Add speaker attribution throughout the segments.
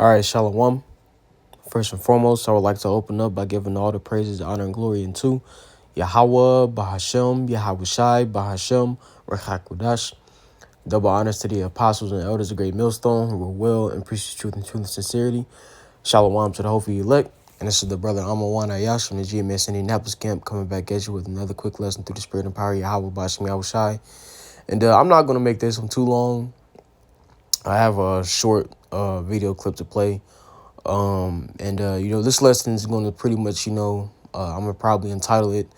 Speaker 1: All right, Shalom. First and foremost, I would like to open up by giving all the praises, honor, and glory into Yahweh, Bahashem, Yahushai, Bahashem, Rechakudash. Double honors to the apostles and elders of Great Millstone who were well and preach the truth and sincerity. Shalom to the hopefully elect. And this is the brother Amawan Ayash from the GMS Indianapolis camp coming back at you with another quick lesson through the spirit and power of Yahweh, Bahashem, Yahushai. And I'm not going to make this one too long. I have a short video clip to play. This lesson is going to pretty much, I'm going to probably entitle it,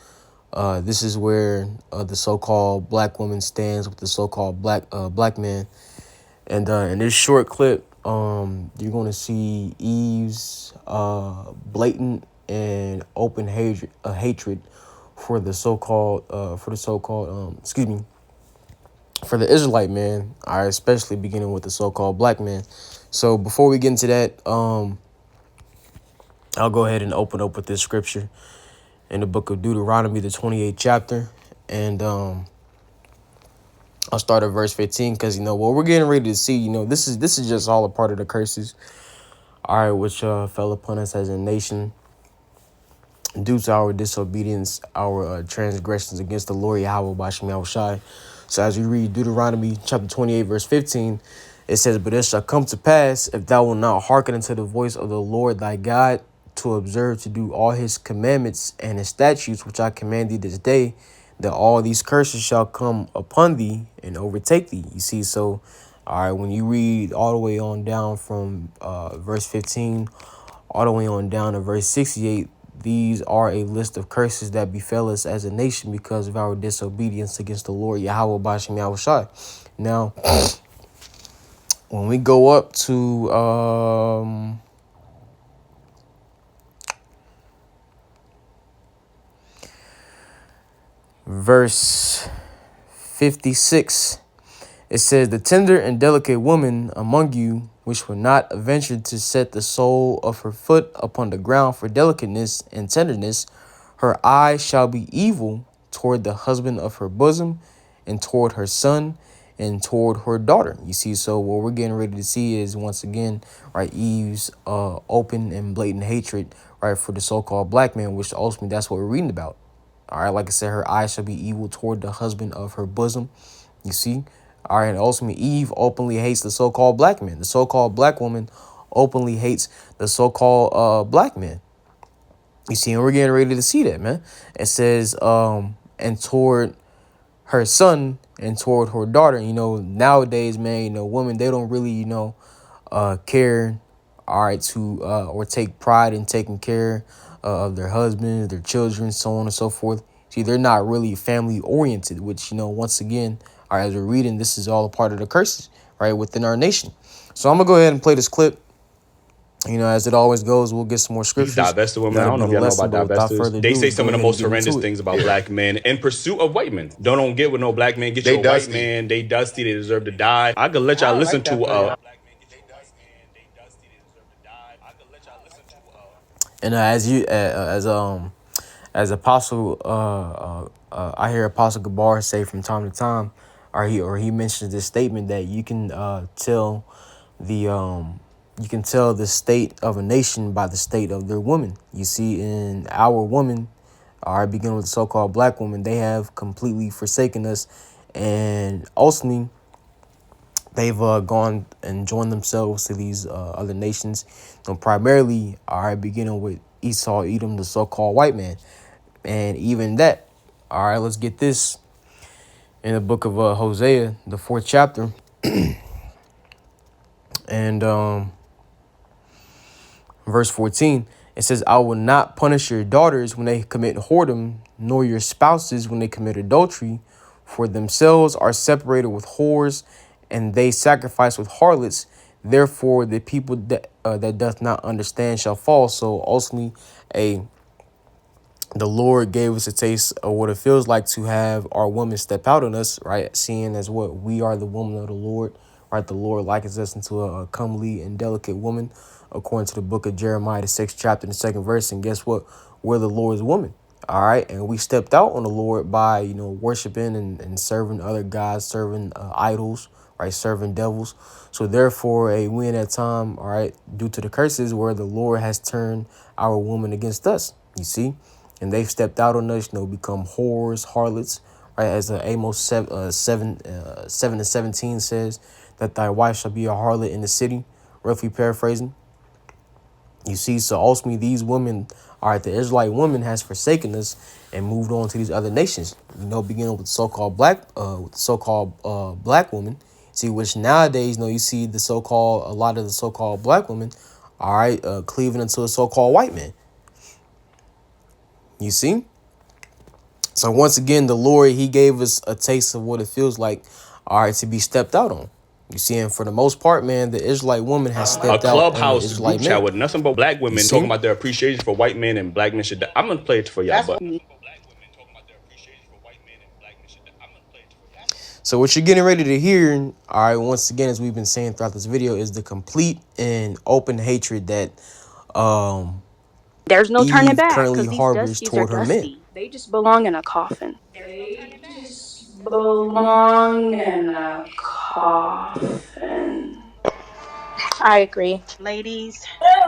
Speaker 1: this is where the so-called black woman stands with the so-called black man. And in this short clip, you're going to see Eve's blatant and open hatred for the for the Israelite man, especially beginning with the so-called black man. So before we get into that, I'll go ahead and open up with this scripture in the book of Deuteronomy, the 28th chapter. And I'll start at verse 15 because, what we're getting ready to see, this is just all a part of the curses, which fell upon us as a nation due to our disobedience, our transgressions against the Lord Yahweh Bashem Yahushai. So as we read Deuteronomy chapter 28, verse 15, it says, "But it shall come to pass, if thou wilt not hearken unto the voice of the Lord thy God, to observe to do all his commandments and his statutes, which I command thee this day, that all these curses shall come upon thee and overtake thee." You see, so, when you read all the way on down from verse 15, all the way on down to verse 68, these are a list of curses that befell us as a nation because of our disobedience against the Lord Yahweh Bashem Yahushai. Now, when we go up to verse 56, it says, "The tender and delicate woman among you, which will not venture to set the sole of her foot upon the ground for delicateness and tenderness, her eye shall be evil toward the husband of her bosom, and toward her son, and toward her daughter." You see, so what we're getting ready to see is, once again, Eve's open and blatant hatred, for the so-called black man, which ultimately that's what we're reading about. Like I said, her eye shall be evil toward the husband of her bosom. You see? And ultimately, Eve openly hates the so-called black man. The so-called black woman openly hates the so-called black man. You see, and we're getting ready to see that, man. It says, and toward her son and toward her daughter. Nowadays, man, women, they don't really, care, or take pride in taking care of their husbands, their children, so on and so forth. See, they're not really family oriented, which, once again, as we're reading, this is all a part of the curses, within our nation. So I'm going to go ahead and play this clip. As it always goes, we'll get some more scriptures.
Speaker 2: These divested women, I don't know if y'all know about divestors. They say some of the most horrendous things about black men in pursuit of white men. Don't get with no black man. Get your white man. They dusty. They deserve to die. I could let y'all listen to
Speaker 1: And as Apostle, I hear Apostle Gabar say from time to time, or he mentions this statement that you can tell the state of a nation by the state of their woman. You see, in our woman, beginning with the so-called black woman, they have completely forsaken us, and ultimately they've gone and joined themselves to these other nations, primarily, beginning with Esau, Edom, the so-called white man. And even that, let's get this in the book of Hosea, the 4th chapter. And verse 14, it says, "I will not punish your daughters when they commit whoredom, nor your spouses when they commit adultery, for themselves are separated with whores, and they sacrifice with harlots. Therefore, the people that doth not understand shall fall." So ultimately, the Lord gave us a taste of what it feels like to have our woman step out on us, seeing as what we are the woman of the Lord, The Lord likens us into a comely and delicate woman, according to the book of Jeremiah, the 6th chapter, the 2nd verse. And guess what? We're the Lord's woman. And we stepped out on the Lord by, worshiping and serving other gods, serving idols, right, serving devils. So therefore, we in that time, all right, due to the curses where the Lord has turned our woman against us, you see, and they've stepped out on us, become whores, harlots, right, as Amos 7:17 says, that thy wife shall be a harlot in the city, roughly paraphrasing. You see, so ultimately these women, all right, the Israelite woman has forsaken us and moved on to these other nations. Beginning with the so-called black woman. See, which nowadays, you see a lot of the so-called black women, all right, cleaving into a so-called white man. You see? So once again, the Lord, he gave us a taste of what it feels like, all right, to be stepped out on. You see, and for the most part, man, the Israelite woman has stepped out on the
Speaker 2: Clubhouse
Speaker 1: Israelite
Speaker 2: group chat
Speaker 1: man.
Speaker 2: with nothing but black women talking about their appreciation for white men and black men should die. I'm gonna play it for y'all, but
Speaker 1: so what you're getting ready to hear, all right, once again, as we've been saying throughout this video, is the complete and open hatred that
Speaker 3: there's no turning
Speaker 1: Eve
Speaker 3: back
Speaker 1: currently
Speaker 3: because these
Speaker 1: harbors
Speaker 3: dusties are
Speaker 1: toward her men.
Speaker 3: dusty. They just belong in a coffin. They just belong in a coffin. I agree.
Speaker 4: Ladies,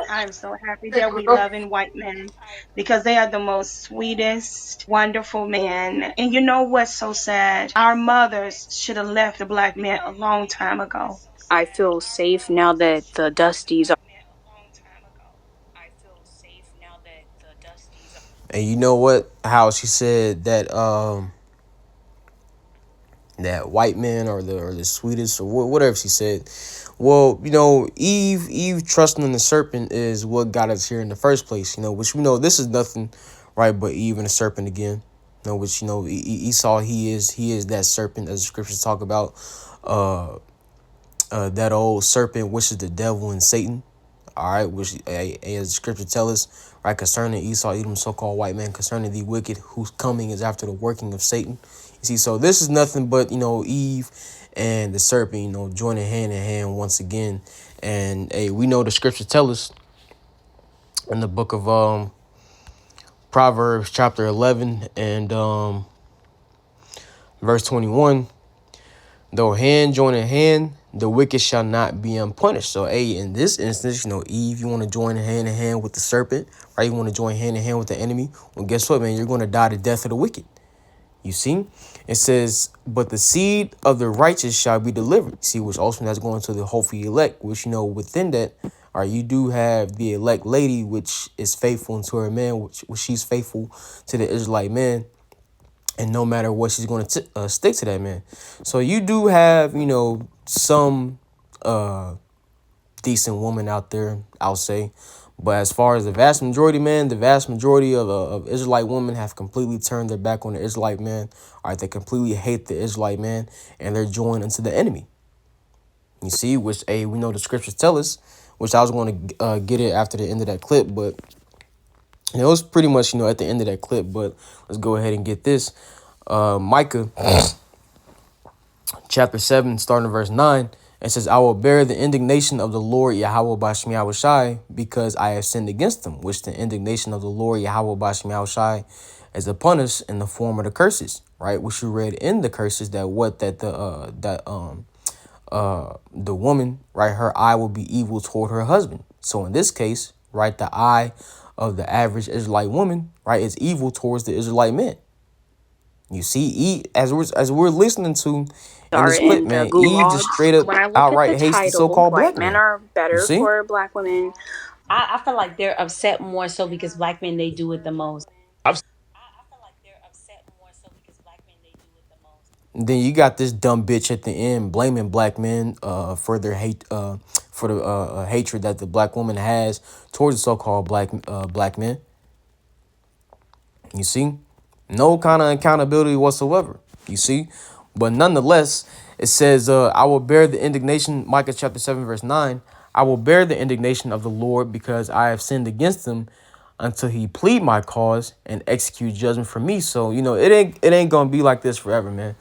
Speaker 4: I'm so happy that we love in white men because they are the most sweetest, wonderful men. And you know what's so sad? Our mothers should have left the black men a long time ago.
Speaker 3: I feel safe now that the dusties are.
Speaker 1: And you know what? How she said that that white men are the sweetest, or whatever she said. Well, Eve trusting in the serpent is what got us here in the first place. Which we know this is nothing, right? But Eve and the serpent again. Which Esau, he is that serpent, as the scriptures talk about. That old serpent, which is the devil and Satan. All right, which as the scripture tell us, right, concerning Esau, Edom, so-called white man, concerning the wicked whose coming is after the working of Satan. You see, so this is nothing but, Eve and the serpent, joining hand in hand once again. And we know the scripture tell us in the book of Proverbs chapter 11 and verse 21, though hand join in hand, the wicked shall not be unpunished. So, in this instance, Eve, you want to join hand in hand with the serpent, right? You want to join hand in hand with the enemy. Well, guess what, man? You're going to die the death of the wicked. You see? It says, but the seed of the righteous shall be delivered. See, which also that's going to the hopefully elect, which, within that, all right, you do have the elect lady, which is faithful unto her man, which she's faithful to the Israelite man. And no matter what, she's going to stick to that man. So you do have, some decent woman out there, I'll say. But as far as the vast majority, man, the vast majority of Israelite women have completely turned their back on the Israelite man. All right, they completely hate the Israelite man, and they're joined into the enemy. You see, which we know the scriptures tell us, which I was going to get it after the end of that clip, but it was pretty much, at the end of that clip. But let's go ahead and get this. Micah chapter 7, starting verse 9. It says, I will bear the indignation of the Lord Yahweh Bashem Yahushai, because I have sinned against them, which the indignation of the Lord Yahweh Bashem Yahushai is upon us in the form of the curses, right? Which you read in the curses that the woman, right, her eye will be evil toward her husband. So in this case, right, the eye of the average Israelite woman, right, is evil towards the Israelite man. You see, as we're listening to in this clip,
Speaker 3: In the
Speaker 1: man, Eve just straight up
Speaker 3: when I look
Speaker 1: outright
Speaker 3: at the
Speaker 1: hates the
Speaker 3: title,
Speaker 1: so-called
Speaker 3: white
Speaker 1: black
Speaker 3: men
Speaker 1: man.
Speaker 3: are
Speaker 1: You
Speaker 3: better
Speaker 1: see?
Speaker 3: for black women.
Speaker 5: I feel like they're upset more so because black men, they do it the most.
Speaker 1: Then you got this dumb bitch at the end blaming black men for their hate for the hatred that the black woman has towards the so-called black men. You see? No kind of accountability whatsoever. You see? But nonetheless, it says, I will bear the indignation, Micah chapter 7, verse 9. I will bear the indignation of the Lord because I have sinned against him until he plead my cause and execute judgment for me. So, it ain't gonna be like this forever, man.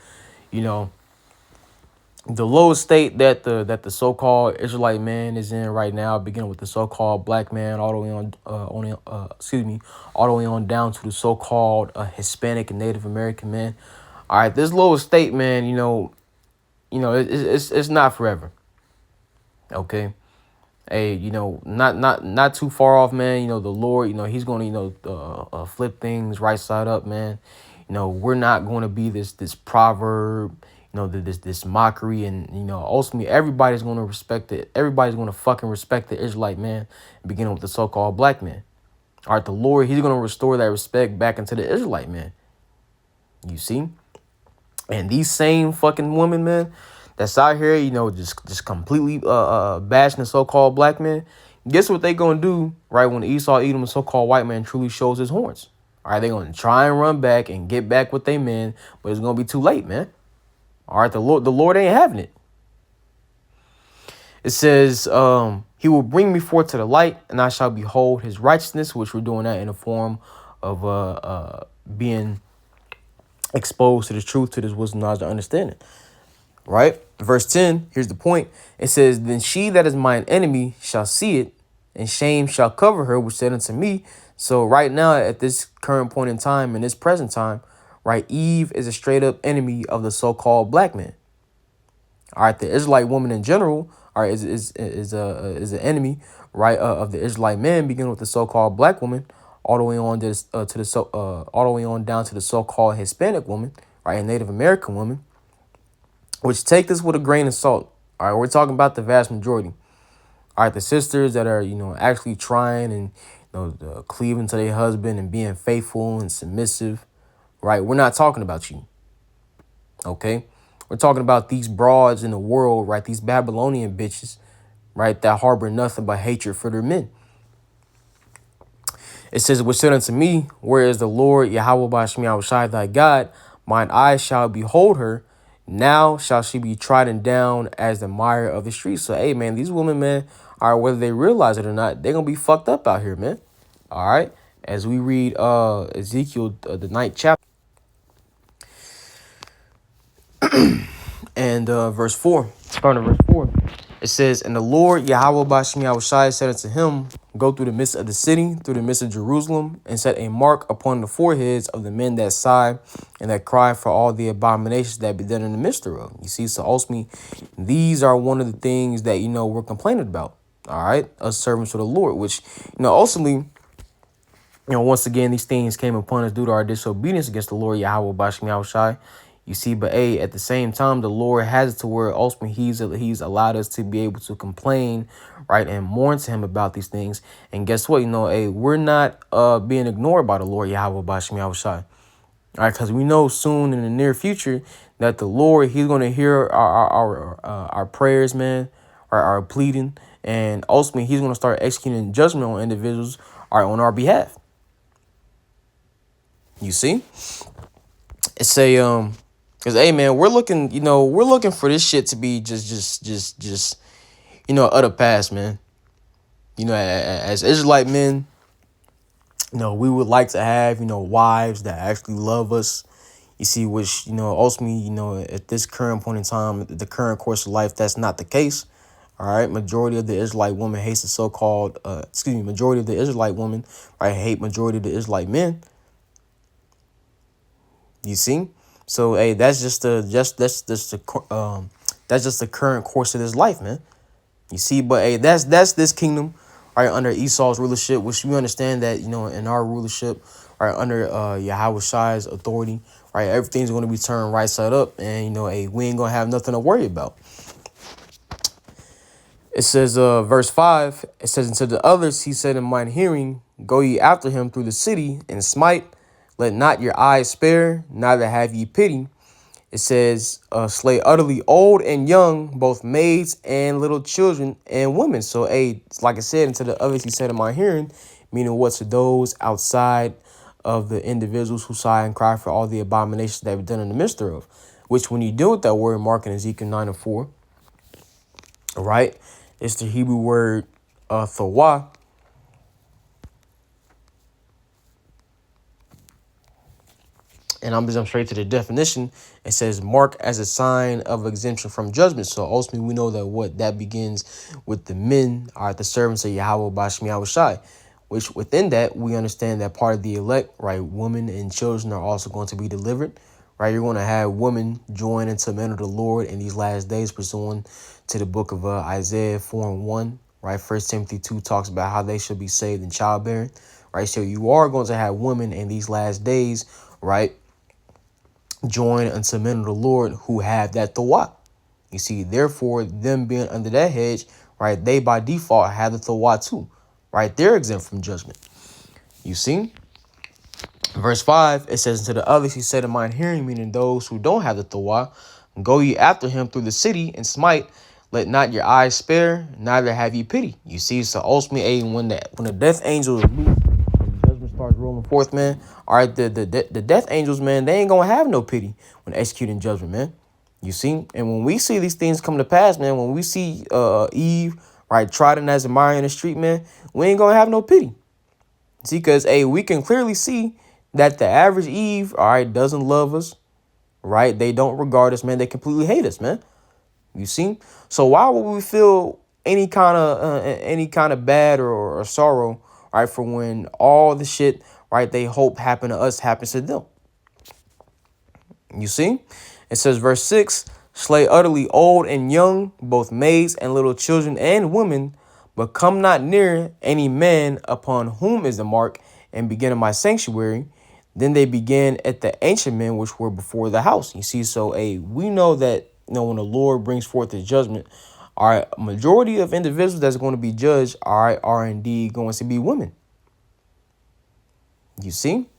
Speaker 1: The lowest state that the so-called Israelite man is in right now, beginning with the so-called black man, all the way on all the way on down to the so-called Hispanic and Native American man. All right, this lowest state, man, it's not forever. Okay. Hey, not too far off, man. The Lord, he's going to, flip things right side up, man. We're not going to be this proverb, this mockery, and ultimately everybody's going to respect it. Everybody's going to fucking respect the Israelite man, beginning with the so-called black man. All right, the Lord, he's going to restore that respect back into the Israelite man. You see? And these same fucking women, man, that's out here, just completely bashing the so-called black man. Guess what they gonna do, right, when Esau, Edom, the so-called white man truly shows his horns? All right, they're gonna try and run back and get back with they men, but it's gonna be too late, man. All right, the Lord ain't having it. It says, he will bring me forth to the light, and I shall behold his righteousness, which we're doing that in the form of being exposed to the truth, to this wisdom, knowledge, and understanding. Right? Verse 10, here's the point. It says, then she that is mine enemy shall see it, and shame shall cover her, which said unto me. So right now, at this current point in time, in this present time, right, Eve is a straight up enemy of the so-called black man. All right, the Israelite woman in general, all right, is an enemy, right, of the Israelite man, beginning with the so-called black woman, all the way on all the way on down to the so-called Hispanic woman, right, and Native American woman. Which, take this with a grain of salt. All right, we're talking about the vast majority. All right, the sisters that are, actually trying and, cleaving to their husband and being faithful and submissive. Right, we're not talking about you. Okay, we're talking about these broads in the world, right? These Babylonian bitches, right? That harbor nothing but hatred for their men. It says, which said unto me, where is the Lord Yahweh Bashmi Yahushai thy God? Mine eyes shall behold her. Now shall she be trodden down as the mire of the streets. So, hey, man, these women, man, are, whether they realize it or not, they're going to be fucked up out here, man. All right. As we read Ezekiel, the 9th chapter, and verse 4, starting at verse 4, it says, and the Lord Yahweh Bashmi Yahushai said unto him, go through the midst of the city, through the midst of Jerusalem, and set a mark upon the foreheads of the men that sigh and that cry for all the abominations that be done in the midst thereof. You see, so ultimately, these are one of the things that, we're complaining about. All right, us servants of the Lord, which, ultimately, once again, these things came upon us due to our disobedience against the Lord Yahweh Bashmi Yahushai. You see, but at the same time, the Lord has it to where ultimately he's allowed us to be able to complain, right, and mourn to him about these things. And guess what? We're not being ignored by the Lord Yahweh Bashmi Yahushai. All right, because we know soon in the near future that the Lord, he's going to hear our prayers, man, our pleading, and ultimately he's going to start executing judgment on individuals, on our behalf. You see, it's a because, hey, man, we're looking for this shit to be just utter past, man. As Israelite men, we would like to have, wives that actually love us. You see, which, ultimately, at this current point in time, the current course of life, that's not the case. All right. Majority of the Israelite woman hates the so-called, majority of the Israelite women, right, hate majority of the Israelite men. You see? So, hey, that's just the current course of this life, man. You see, but hey, that's this kingdom, right, under Esau's rulership, which we understand that, in our rulership, right, under Yahweh Shai's authority, right, everything's going to be turned right side up, and hey, we ain't gonna have nothing to worry about. It says, verse 5, it says, and to the others he said in mine hearing, go ye after him through the city and smite. Let not your eyes spare, neither have ye pity. It says, slay utterly old and young, both maids and little children and women. So, hey, like I said, and to the others he said in my hearing, meaning what, to those outside of the individuals who sigh and cry for all the abominations that have done in the midst thereof. Which, when you deal with that word, Mark in Ezekiel 9:4, right, it's the Hebrew word thawah. And I'm just jump straight to the definition. It says mark as a sign of exemption from judgment. So ultimately, we know that what that begins with the men are the servants of Yahweh Bashmi Yahushai, which within that, we understand that part of the elect, right, women and children are also going to be delivered, right? You're going to have women join into men of the Lord in these last days, pursuing to the book of Isaiah 4:1, right? 1 Timothy 2 talks about how they should be saved in childbearing, right? So you are going to have women in these last days, right, join unto men of the Lord who have that Tawat. You see, therefore, them being under that hedge, right, they by default have the Tawat too, right? They're exempt from judgment. You see? Verse 5, it says, "Unto the others he said in mine hearing," meaning those who don't have the Tawah, "Go ye after him through the city and smite. Let not your eyes spare, neither have ye pity." You see, so ultimately, when the death angel is loose, when the judgment starts rolling forth, man, all right, the death angels, man, they ain't gonna have no pity when executing judgment, man. You see? And when we see these things come to pass, man, when we see Eve, right, trotting as a Mary in the street, man, we ain't gonna have no pity. See, because, hey, we can clearly see that the average Eve, all right, doesn't love us, right? They don't regard us, man. They completely hate us, man. You see? So why would we feel any kind of bad or sorrow, right, for when all the shit, right, they hope happen to us happens to them? You see? It says, verse 6, "Slay utterly old and young, both maids and little children and women, but come not near any man upon whom is the mark, and begin in my sanctuary. Then they began at the ancient men which were before the house." You see, so we know that, when the Lord brings forth his judgment, all right, a majority of individuals that's going to be judged, all right, are indeed going to be women. You see?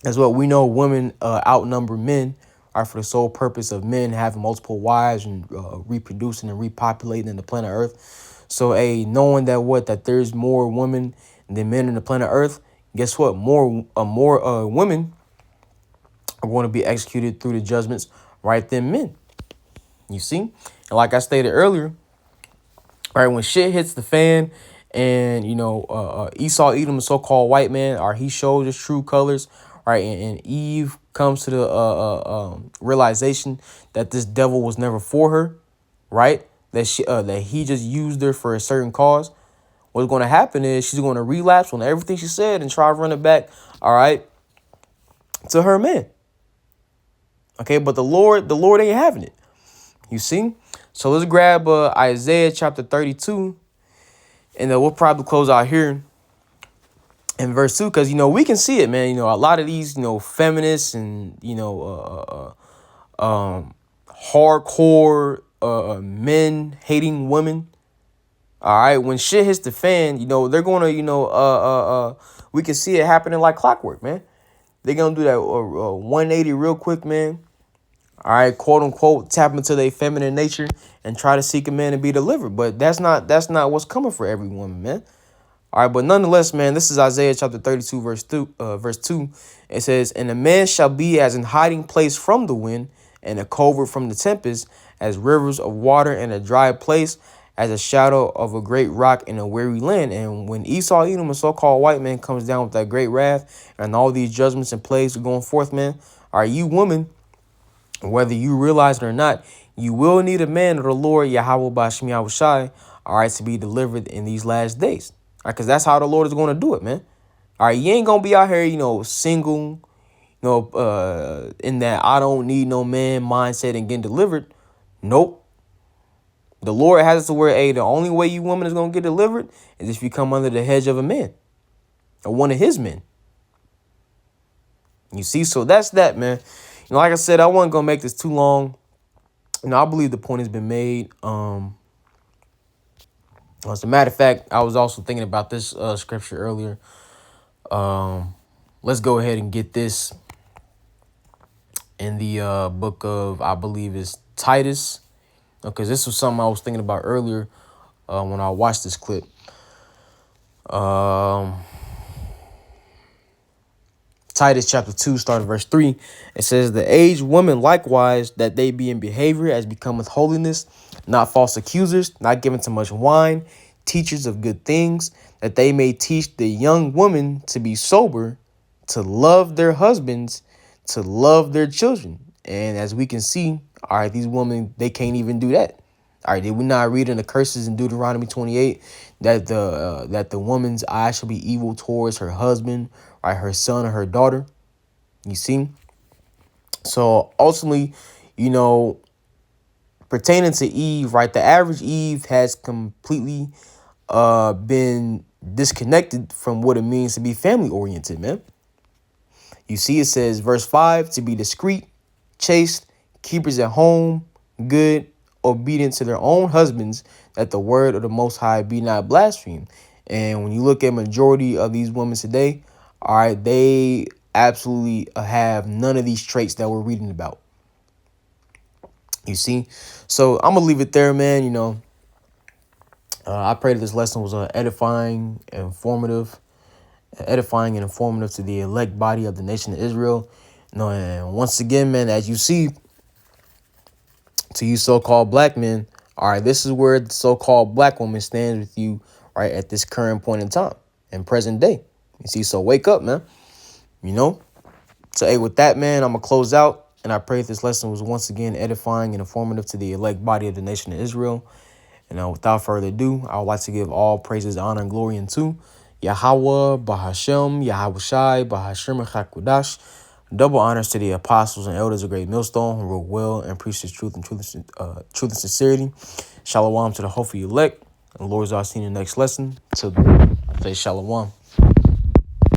Speaker 1: As well, we know women outnumber men, are for the sole purpose of men having multiple wives and reproducing and repopulating in the planet Earth. So, knowing that there's more women than men in the planet Earth, guess what? More women are going to be executed through the judgments, right, than men. You see? And like I stated earlier, right, when shit hits the fan and, Esau, Edom, the so-called white man, or he shows his true colors, right, and Eve comes to the realization that this devil was never for her, right, that he just used her for a certain cause. What's going to happen is she's going to relapse on everything she said and try to run it back, all right, to her man. Okay, but the Lord ain't having it. You see? So let's grab Isaiah chapter 32, and then we'll probably close out here in verse 2, because, we can see it, man. A lot of these, feminists and, hardcore men hating women. All right, when shit hits the fan, they're gonna, we can see it happening like clockwork, man. They're gonna do that 180 real quick, man. All right, quote unquote, tap into their feminine nature and try to seek a man and be delivered. But that's not what's coming for every woman, man. All right, but nonetheless, man, this is Isaiah chapter 32, verse 2. It says, "And a man shall be as an hiding place from the wind, and a covert from the tempest, as rivers of water in a dry place, as a shadow of a great rock in a weary land." And when Esau, Edom, a so-called white man, comes down with that great wrath and all these judgments and plagues are going forth, man, are you women, whether you realize it or not, you will need a man of the Lord, Yahweh Bashmi Yahushai, all right, to be delivered in these last days. All right, because that's how the Lord is going to do it, man. All right, you ain't going to be out here, single, in that I don't need no man mindset and getting delivered. Nope. The Lord has it to where, the only way you woman is going to get delivered is if you come under the hedge of a man or one of his men. You see, so that's that, man. Like I said, I wasn't going to make this too long. I believe the point has been made. As a matter of fact, I was also thinking about this scripture earlier. Let's go ahead and get this in the book of, I believe it's Titus. Because this was something I was thinking about earlier when I watched this clip. Titus chapter 2, starting verse 3. It says, "The aged women likewise, that they be in behavior as becometh holiness, not false accusers, not given to much wine, teachers of good things, that they may teach the young women to be sober, to love their husbands, to love their children." And as we can see, all right, these women, they can't even do that. All right, did we not read in the curses in Deuteronomy 28 that the woman's eye shall be evil towards her husband, right, her son or her daughter? You see? So ultimately, you know, pertaining to Eve, right? The average Eve has completely been disconnected from what it means to be family oriented, man. You see, it says, verse 5, to be discreet, chaste, keepers at home, good, obedient to their own husbands, that the word of the Most High be not blasphemed. And when you look at majority of these women today, all right, they absolutely have none of these traits that we're reading about. You see? So I'm going to leave it there, man. You know, I pray that this lesson was edifying and informative to the elect body of the nation of Israel. You know, and once again, man, as you see, to you so-called black men, all right, this is where the so-called black woman stands with you, right, at this current point in time, in present day. You see, so wake up, man. You know? So, hey, with that, man, I'm going to close out. And I pray this lesson was once again edifying and informative to the elect body of the nation of Israel. And without further ado, I would like to give all praises, honor, and glory unto Yahweh, Bahashem, Yahweh Shai, Bahashem, Chakudash. Double honors to the apostles and elders of Great Millstone who wrote well and preached his truth and sincerity. Shalom to the hopeful elect. And Lord's our seen in the next lesson. Till then, say shalom.